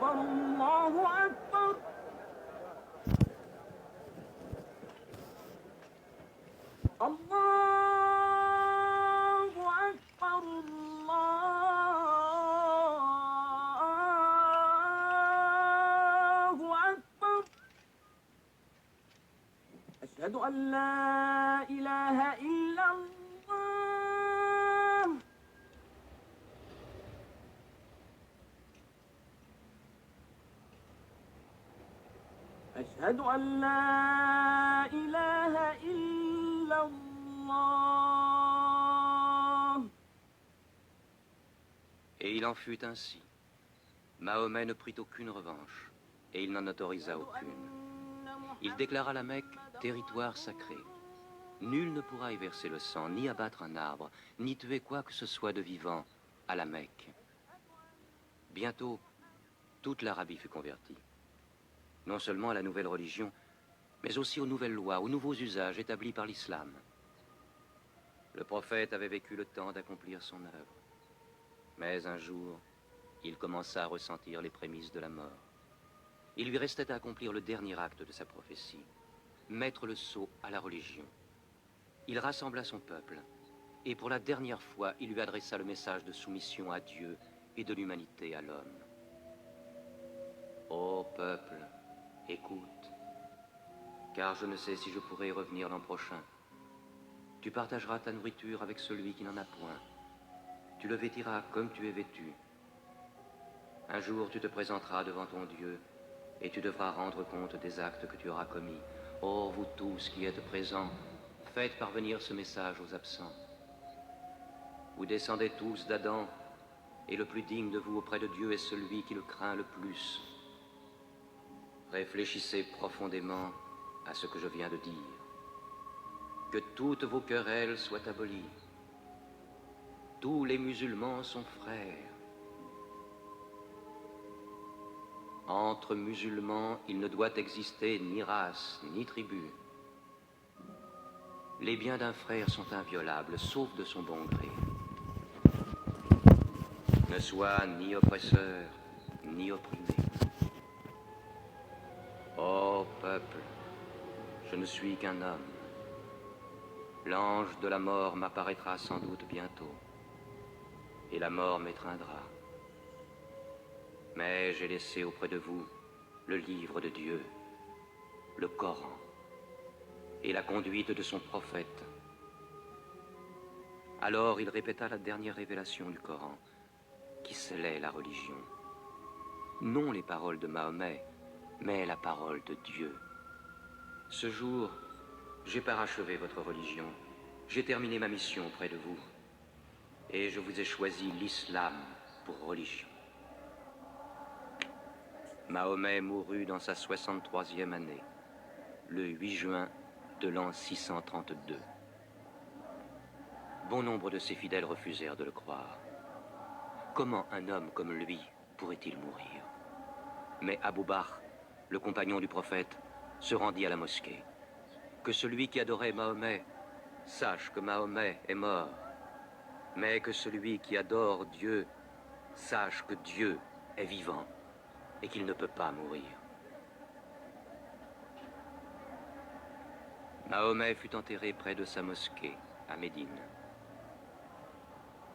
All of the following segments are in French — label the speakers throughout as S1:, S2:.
S1: أكبر الله أكبر الله أكبر الله أكبر أشهد أن لا إله إلا الله أشهد أن لا إله إلا الله.
S2: Et il en fut ainsi. Mahomet ne prit aucune revanche, et il n'en autorisa aucune. Il déclara la Mecque territoire sacré. Nul ne pourra y verser le sang, ni abattre un arbre, ni tuer quoi que ce soit de vivant à la Mecque. Bientôt, toute l'Arabie fut convertie. Non seulement à la nouvelle religion, mais aussi aux nouvelles lois, aux nouveaux usages établis par l'islam. Le prophète avait vécu le temps d'accomplir son œuvre. Mais un jour, il commença à ressentir les prémices de la mort. Il lui restait à accomplir le dernier acte de sa prophétie, mettre le sceau à la religion. Il rassembla son peuple, et pour la dernière fois, il lui adressa le message de soumission à Dieu et de l'humanité à l'homme. Ô peuple, écoute, car je ne sais si je pourrai y revenir l'an prochain. Tu partageras ta nourriture avec celui qui n'en a point. Tu le vêtiras comme tu es vêtu. Un jour, tu te présenteras devant ton Dieu et tu devras rendre compte des actes que tu auras commis. Ô vous tous qui êtes présents, faites parvenir ce message aux absents. Vous descendez tous d'Adam, et le plus digne de vous auprès de Dieu est celui qui le craint le plus. Réfléchissez profondément à ce que je viens de dire. Que toutes vos querelles soient abolies. Tous les musulmans sont frères. Entre musulmans, il ne doit exister ni race, ni tribu. Les biens d'un frère sont inviolables, sauf de son bon gré. Ne sois ni oppresseur, ni opprimé. Ô peuple, je ne suis qu'un homme. L'ange de la mort m'apparaîtra sans doute bientôt, et la mort m'étreindra. Mais j'ai laissé auprès de vous le livre de Dieu, le Coran, et la conduite de son prophète. Alors il répéta la dernière révélation du Coran, qui scellait la religion. Non les paroles de Mahomet, mais la parole de Dieu. Ce jour, j'ai parachevé votre religion, j'ai terminé ma mission auprès de vous, et je vous ai choisi l'islam pour religion. Mahomet mourut dans sa 63e année, le 8 juin de l'an 632. Bon nombre de ses fidèles refusèrent de le croire. Comment un homme comme lui pourrait-il mourir? Mais Abou Bakr, le compagnon du prophète, se rendit à la mosquée. Que celui qui adorait Mahomet sache que Mahomet est mort, mais que celui qui adore Dieu sache que Dieu est vivant et qu'il ne peut pas mourir. Mahomet fut enterré près de sa mosquée, à Médine.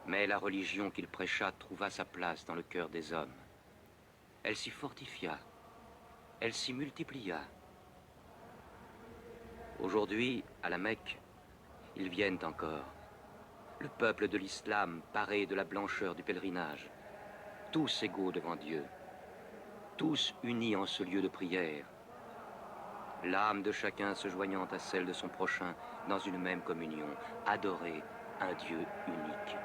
S2: Mais la religion qu'il prêcha trouva sa place dans le cœur des hommes. Elle s'y fortifia, elle s'y multiplia. Aujourd'hui, à la Mecque, ils viennent encore. Le peuple de l'islam paré de la blancheur du pèlerinage, tous égaux devant Dieu, tous unis en ce lieu de prière, l'âme de chacun se joignant à celle de son prochain dans une même communion, adorer un Dieu unique.